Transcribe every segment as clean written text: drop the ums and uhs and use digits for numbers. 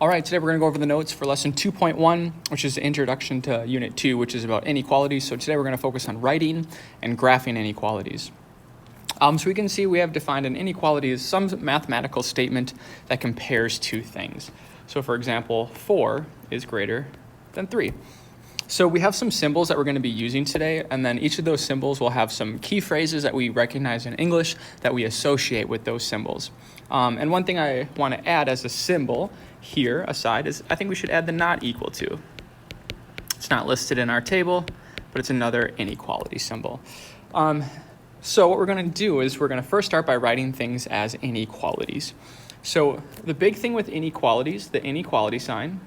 All right, today we're going to go over the notes for lesson 2.1, which is the introduction to unit 2, which is about inequalities. So today we're going to focus on writing and graphing inequalities. So we can see we have defined an inequality as some mathematical statement that compares two things. So for example, 4 is greater than 3. So we have some symbols that we're going to be using today, and then each of those symbols will have some key phrases that we recognize in English that we associate with those symbols. And one thing I want to add as a symbol here aside is I think we should add the not equal to. It's not listed in our table, but it's another inequality symbol. So what we're going to do is we're going to first start by writing things as inequalities. So the big thing with inequalities, the inequality sign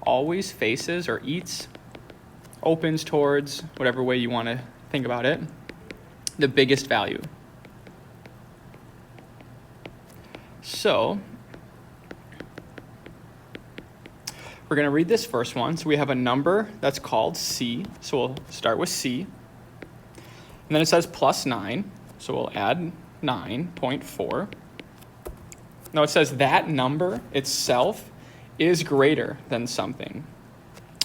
always faces or opens towards, whatever way you want to think about it, the biggest value. So we're going to read this first one. So we have a number that's called C. So we'll start with C. And then it says plus 9. So we'll add 9.4. Now it says that number itself is greater than something.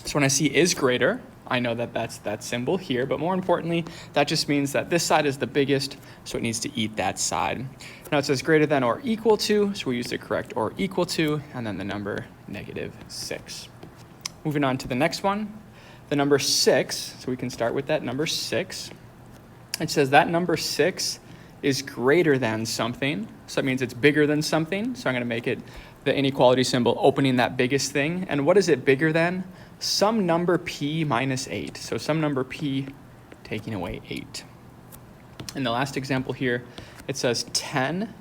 So when I see is greater, I know that that's that symbol here, but more importantly, that just means that this side is the biggest, so it needs to eat that side. Now it says greater than or equal to, so we use the correct or equal to, and then the number -6. Moving on to the next one, the number 6, so we can start with that number 6. It says that number 6 is greater than something, so that means it's bigger than something, so I'm going to make it the inequality symbol opening that biggest thing. And what is it bigger than? Some number p minus 8. So some number p taking away 8. In the last example here, it says 10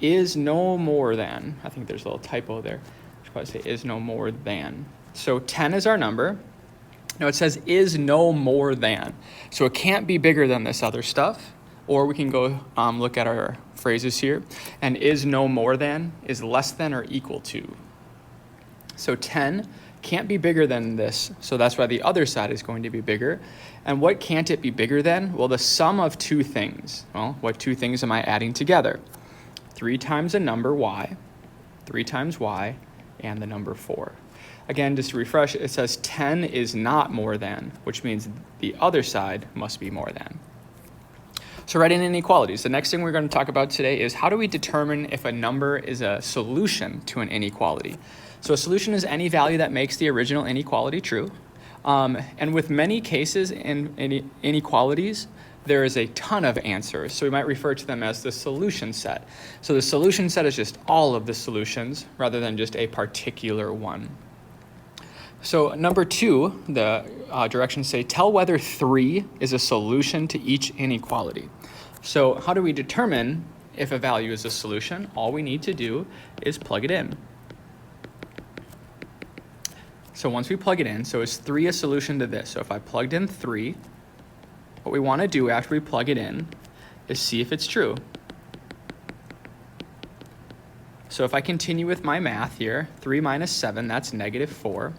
is no more than. I think there's a little typo there. I should probably say is no more than. So 10 is our number. Now it says is no more than. So it can't be bigger than this other stuff. Or we can go look at our phrases here. And is no more than is less than or equal to. So 10 can't be bigger than this, so that's why the other side is going to be bigger. And what can't it be bigger than? Well, the sum of two things. Well, what two things am I adding together? 3 times a number y, 3 times y, and the number 4. Again, just to refresh, it says 10 is not more than, which means the other side must be more than. So writing inequalities. The next thing we're going to talk about today is how do we determine if a number is a solution to an inequality? So a solution is any value that makes the original inequality true. And with many cases in inequalities, there is a ton of answers. So we might refer to them as the solution set. So the solution set is just all of the solutions rather than just a particular one. So number 2, the directions say, tell whether 3 is a solution to each inequality. So how do we determine if a value is a solution? All we need to do is plug it in. So once we plug it in, so is 3 a solution to this? So if I plugged in 3, what we want to do after we plug it in is see if it's true. So if I continue with my math here, 3 minus 7, that's -4.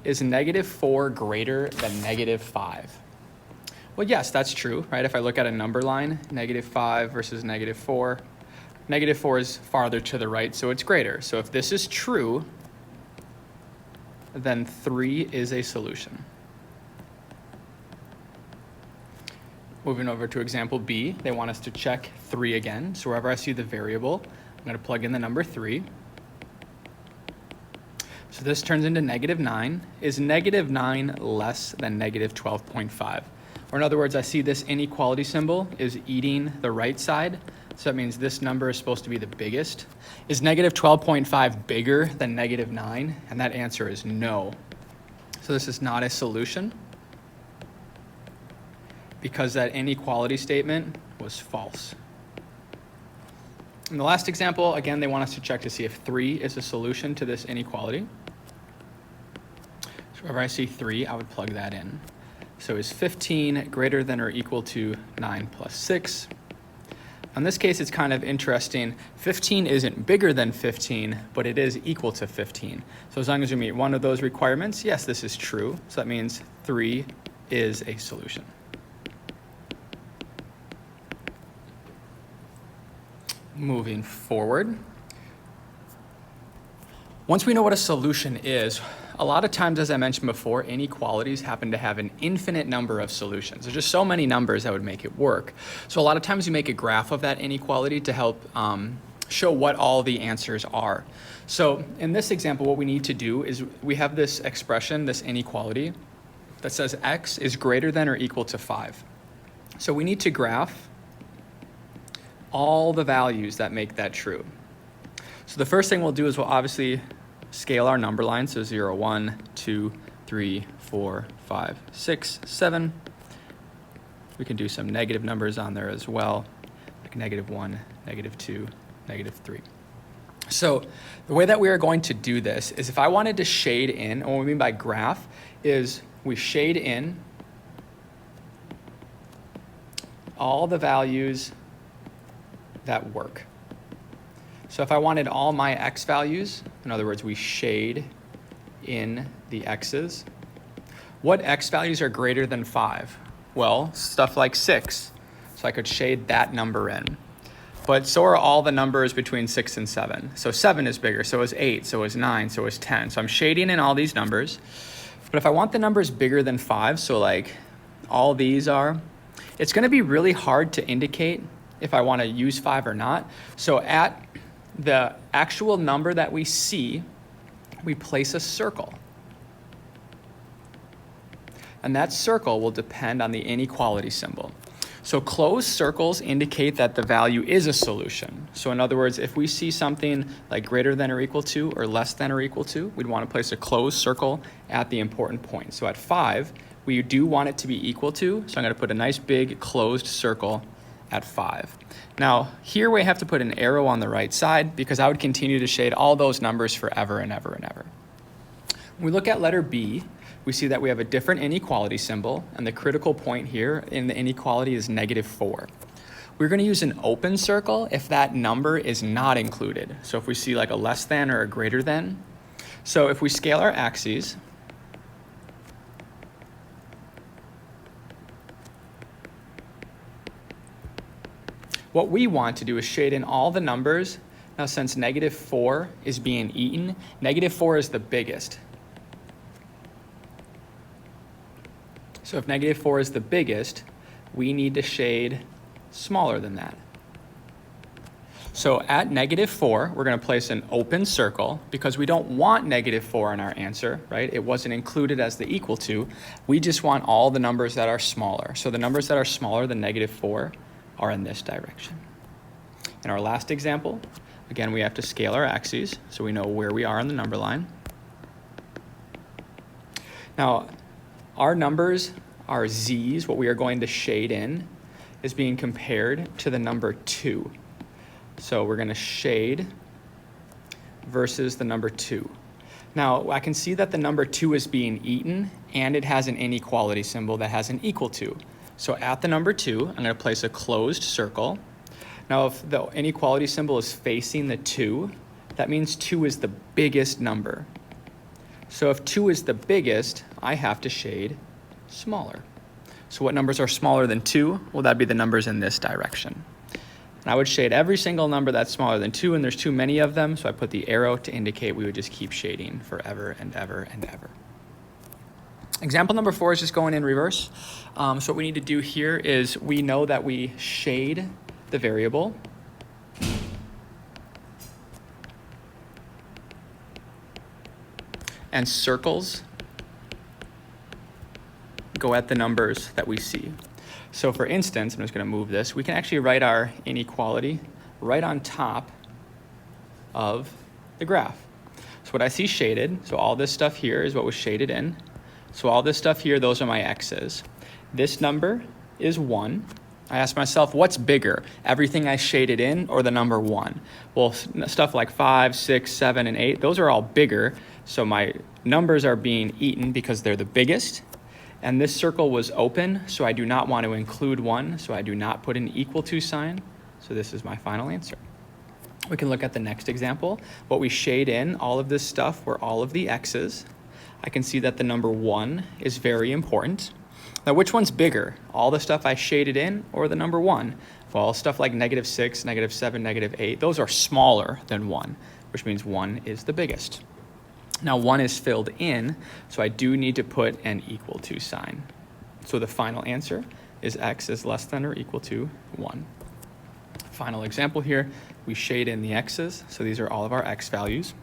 Is -4 greater than -5? Well, yes, that's true, right? If I look at a number line, -5 versus -4, -4 is farther to the right, so it's greater. So if this is true, then 3 is a solution. Moving over to example B, they want us to check 3 again. So wherever I see the variable, I'm going to plug in the number 3. So this turns into -9. Is -9 less than -12.5? Or in other words, I see this inequality symbol is eating the right side. So that means this number is supposed to be the biggest. Is -12.5 bigger than -9? And that answer is no. So this is not a solution because that inequality statement was false. In the last example, again, they want us to check to see if 3 is a solution to this inequality. So wherever I see 3, I would plug that in. So is 15 greater than or equal to 9 plus 6? In this case, it's kind of interesting. 15 isn't bigger than 15, but it is equal to 15. So as long as you meet one of those requirements, yes, this is true. So that means 3 is a solution. Moving forward, Once we know what a solution is, a lot of times, as I mentioned before, inequalities happen to have an infinite number of solutions. There's just so many numbers that would make it work. So a lot of times you make a graph of that inequality to help show what all the answers are. So in this example, what we need to do is we have this expression, this inequality, that says x is greater than or equal to 5. So we need to graph all the values that make that true. So the first thing we'll do is we'll obviously scale our number line. So 0, 1, 2, 3, 4, 5, 6, 7. We can do some negative numbers on there as well, like -1, -2, -3. So the way that we are going to do this is if I wanted to shade in, and what we mean by graph is we shade in all the values that work. So if I wanted all my x values, in other words, we shade in the x's, what x values are greater than 5? Well, stuff like 6. So I could shade that number in. But so are all the numbers between 6 and 7. So 7 is bigger, so is 8, so is 9, so is 10. So I'm shading in all these numbers. But if I want the numbers bigger than 5, so like all these are, it's going to be really hard to indicate if I want to use 5 or not. So at the actual number that we see, we place a circle. And that circle will depend on the inequality symbol. So closed circles indicate that the value is a solution. So in other words, if we see something like greater than or equal to or less than or equal to, we'd want to place a closed circle at the important point. So at 5, we do want it to be equal to, so I'm going to put a nice big closed circle at 5. Now, here we have to put an arrow on the right side because I would continue to shade all those numbers forever and ever and ever. When we look at letter B, we see that we have a different inequality symbol, and the critical point here in the inequality is -4. We're going to use an open circle if that number is not included. So if we see like a less than or a greater than. So if we scale our axes, what we want to do is shade in all the numbers. Now, since -4 is being eaten, -4 is the biggest. So if -4 is the biggest, we need to shade smaller than that. So at -4, we're going to place an open circle because we don't want -4 in our answer, right? It wasn't included as the equal to. We just want all the numbers that are smaller. So the numbers that are smaller than -4 are in this direction. In our last example, again, we have to scale our axes so we know where we are on the number line. Now, our numbers, our z's, what we are going to shade in, is being compared to the number 2. So we're going to shade versus the number 2. Now, I can see that the number 2 is being eaten, and it has an inequality symbol that has an equal to. So at the number 2, I'm going to place a closed circle. Now, if the inequality symbol is facing the 2, that means 2 is the biggest number. So if 2 is the biggest, I have to shade smaller. So what numbers are smaller than 2? Well, that'd be the numbers in this direction. And I would shade every single number that's smaller than 2, and there's too many of them, so I put the arrow to indicate we would just keep shading forever and ever and ever. Example number 4 is just going in reverse. So what we need to do here is we know that we shade the variable. And circles go at the numbers that we see. So for instance, I'm just going to move this. We can actually write our inequality right on top of the graph. So what I see shaded, so all this stuff here is what was shaded in. So all this stuff here, those are my x's. This number is 1. I ask myself, what's bigger, everything I shaded in or the number 1? Well, stuff like 5, 6, 7, and 8, those are all bigger. So my numbers are being eaten because they're the biggest. And this circle was open, so I do not want to include 1, so I do not put an equal to sign. So this is my final answer. We can look at the next example. What we shade in, all of this stuff were all of the x's. I can see that the number 1 is very important. Now, which one's bigger? All the stuff I shaded in or the number 1? Well, stuff like -6, -7, -8, those are smaller than 1, which means 1 is the biggest. Now 1 is filled in, so I do need to put an equal to sign. So the final answer is x is less than or equal to 1. Final example here, we shade in the x's, so these are all of our x values.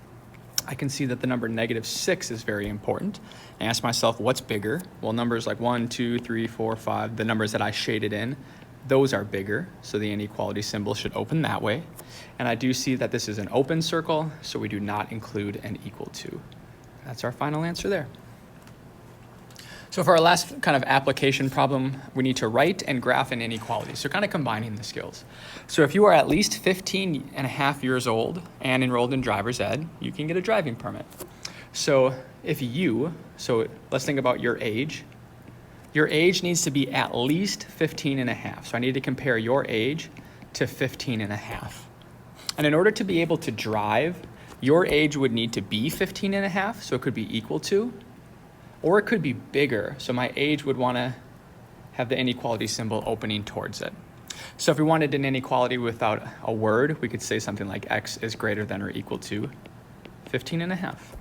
I can see that the number -6 is very important. I ask myself, what's bigger? Well, numbers like 1, 2, 3, 4, 5, the numbers that I shaded in, those are bigger, so the inequality symbol should open that way. And I do see that this is an open circle, so we do not include an equal to. That's our final answer there. So for our last kind of application problem, we need to write and graph an inequality. So kind of combining the skills. So if you are at least 15 and a half years old and enrolled in driver's ed, you can get a driving permit. So let's think about your age. Your age needs to be at least 15 and a half. So I need to compare your age to 15 and a half. And in order to be able to drive, your age would need to be 15 and a half, so it could be equal to, or it could be bigger, so my age would want to have the inequality symbol opening towards it. So if we wanted an inequality without a word, we could say something like x is greater than or equal to 15 and a half.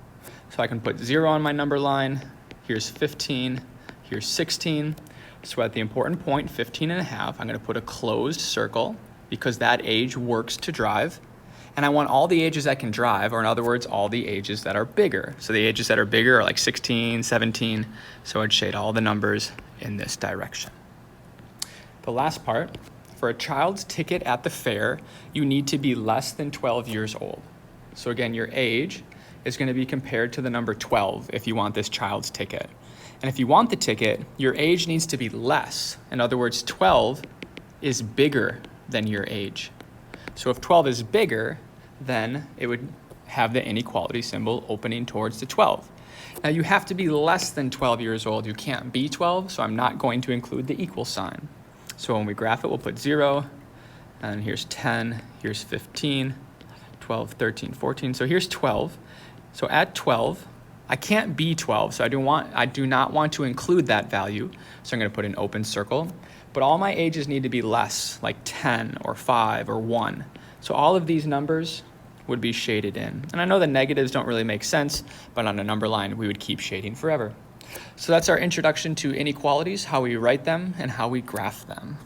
So I can put 0 on my number line, here's 15, here's 16. So at the important point, 15 and a half, I'm going to put a closed circle because that age works to drive. And I want all the ages that can drive, or in other words, all the ages that are bigger. So the ages that are bigger are like 16, 17. So I'd shade all the numbers in this direction. The last part, for a child's ticket at the fair, you need to be less than 12 years old. So again, your age is going to be compared to the number 12 if you want this child's ticket. And if you want the ticket, your age needs to be less. In other words, 12 is bigger than your age. So if 12 is bigger, then it would have the inequality symbol opening towards the 12. Now you have to be less than 12 years old. You can't be 12, so I'm not going to include the equal sign. So when we graph it, we'll put 0, and here's 10, here's 15, 12, 13, 14. So here's 12. So at 12, I can't be 12, so I do not want to include that value. So I'm going to put an open circle. But all my ages need to be less, like 10 or 5 or 1. So all of these numbers would be shaded in. And I know the negatives don't really make sense, but on a number line, we would keep shading forever. So that's our introduction to inequalities, how we write them and how we graph them.